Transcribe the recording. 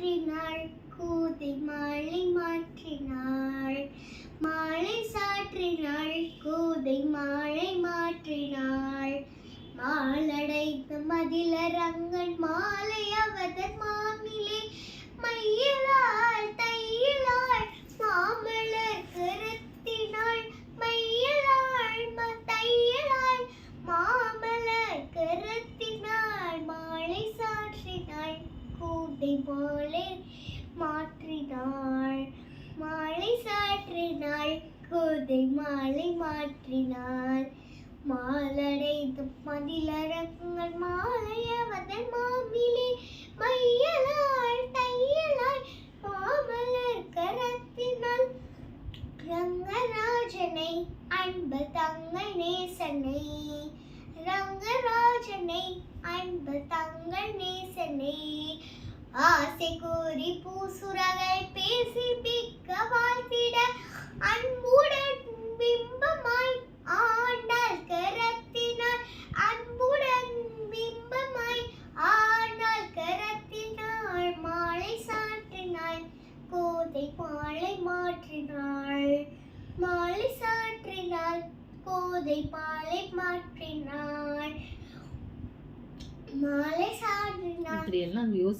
மாற்றினாள் கோதை மாலை மாற்றினாள் மாலை சாற்றினாள் கோதை மாலை மாற்றினாள் மாலடைத்த மதிலரங்கன் மாலை அவதன் மாமிலே மையலாள் தையலாள் மாமலர் கருத்தினாள் மையலாள் தையலாள் மாமலர் கருத்தினாள் மாலை சாற்றினாள் கோதை மாலை மாற்றினாள் மாலை சாற்றினாள் கோதை மாலை மாற்றினாள் மாலடைத்த மதிலரங்கன் மாலை அவதன் மாமிலே மையலாள் தையலாள் மாமலர் கரத்தினாள் ரங்கராஜனை அன்பு தங்கள் நேசனை ரங்கராஜனை அன்பு தங்கள் நேசனை ஆசை கூறி பூசுரகள் பேசி பிக்க வாழ்த்திட அன்புடன் பிம்பமாய் ஆண்டாள் கரத்தினாள் அன்புடன் பிம்பமாய் ஆண்டாள் கரத்தினாள் மாலை சாற்றினாள் கோதை மாலை மாற்றினாள் மாலை சாற்றினாள் கோதை மாலை மாற்றினாள் மாலை சாற்றினாள்.